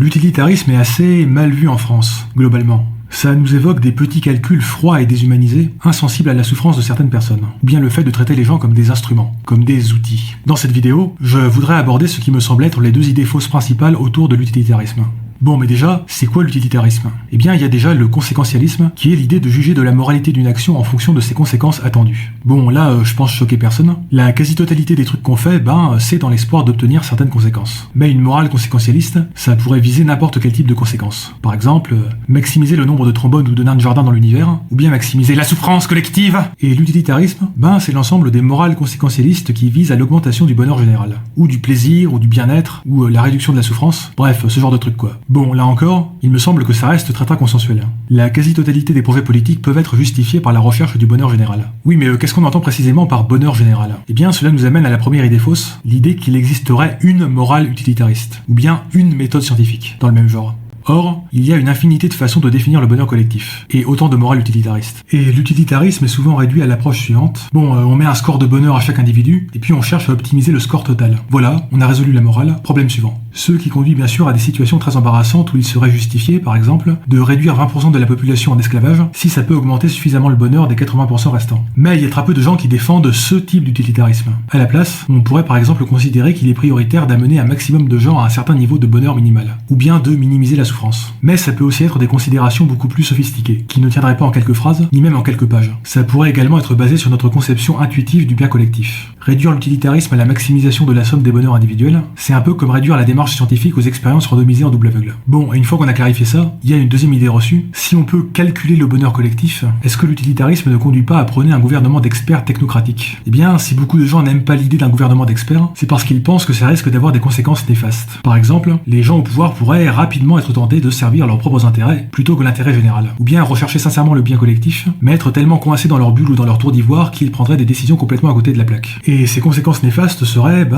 L'utilitarisme est assez mal vu en France, globalement. Ça nous évoque des petits calculs froids et déshumanisés, insensibles à la souffrance de certaines personnes, ou bien le fait de traiter les gens comme des instruments, comme des outils. Dans cette vidéo, je voudrais aborder ce qui me semble être les deux idées fausses principales autour de l'utilitarisme. Bon, mais déjà, c'est quoi l'utilitarisme? Eh bien, il y a déjà le conséquentialisme, qui est l'idée de juger de la moralité d'une action en fonction de ses conséquences attendues. Bon, là, je pense choquer personne. La quasi-totalité des trucs qu'on fait, c'est dans l'espoir d'obtenir certaines conséquences. Mais une morale conséquentialiste, ça pourrait viser n'importe quel type de conséquences. Par exemple, maximiser le nombre de trombones ou de nains de jardin dans l'univers, ou bien maximiser la souffrance collective. Et l'utilitarisme, c'est l'ensemble des morales conséquentialistes qui visent à l'augmentation du bonheur général, ou du plaisir, ou du bien-être, ou la réduction de la souffrance. Bref, ce genre de trucs quoi. Bon, là encore, il me semble que ça reste très consensuel. La quasi-totalité des projets politiques peuvent être justifiés par la recherche du bonheur général. Oui, mais qu'est-ce qu'on entend précisément par bonheur général? Eh bien, cela nous amène à la première idée fausse, l'idée qu'il existerait une morale utilitariste, ou bien une méthode scientifique, dans le même genre. Or, il y a une infinité de façons de définir le bonheur collectif, et autant de morales utilitaristes. Et l'utilitarisme est souvent réduit à l'approche suivante. On met un score de bonheur à chaque individu, et puis on cherche à optimiser le score total. Voilà, on a résolu la morale, problème suivant. Ce qui conduit bien sûr à des situations très embarrassantes où il serait justifié, par exemple, de réduire 20% de la population en esclavage, si ça peut augmenter suffisamment le bonheur des 80% restants. Mais il y a très peu de gens qui défendent ce type d'utilitarisme. À la place, on pourrait par exemple considérer qu'il est prioritaire d'amener un maximum de gens à un certain niveau de bonheur minimal, ou bien de minimiser la souffrance. Mais ça peut aussi être des considérations beaucoup plus sophistiquées, qui ne tiendraient pas en quelques phrases, ni même en quelques pages. Ça pourrait également être basé sur notre conception intuitive du bien collectif. Réduire l'utilitarisme à la maximisation de la somme des bonheurs individuels, c'est un peu comme réduire la démarche scientifique aux expériences randomisées en double aveugle. Bon, et une fois qu'on a clarifié ça, il y a une deuxième idée reçue. Si on peut calculer le bonheur collectif, est-ce que l'utilitarisme ne conduit pas à prôner un gouvernement d'experts technocratiques? Eh bien, si beaucoup de gens n'aiment pas l'idée d'un gouvernement d'experts, c'est parce qu'ils pensent que ça risque d'avoir des conséquences néfastes. Par exemple, les gens au pouvoir pourraient rapidement être tentés de servir leurs propres intérêts plutôt que l'intérêt général, ou bien rechercher sincèrement le bien collectif, mais être tellement coincés dans leur bulle ou dans leur tour d'ivoire qu'ils prendraient des décisions complètement à côté de la plaque. Et ces conséquences néfastes seraient,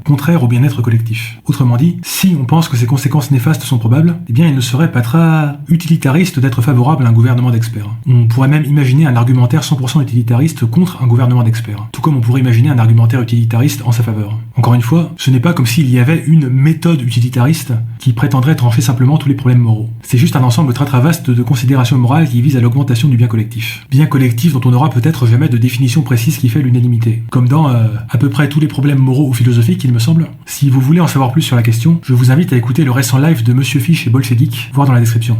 contraires au bien-être collectif. Autrement dit, si on pense que ces conséquences néfastes sont probables, eh bien il ne serait pas très utilitariste d'être favorable à un gouvernement d'experts. On pourrait même imaginer un argumentaire 100% utilitariste contre un gouvernement d'experts, tout comme on pourrait imaginer un argumentaire utilitariste en sa faveur. Encore une fois, ce n'est pas comme s'il y avait une méthode utilitariste qui prétendrait trancher simplement tous les problèmes moraux. C'est juste un ensemble très vaste de considérations morales qui visent à l'augmentation du bien collectif. Bien collectif dont on n'aura peut-être jamais de définition précise qui fait l'unanimité. Comme dans à peu près tous les problèmes moraux ou philosophiques, il me semble. Si vous voulez en savoir plus sur la question, je vous invite à écouter le récent live de Monsieur Fish et Bolchevique, voir dans la description.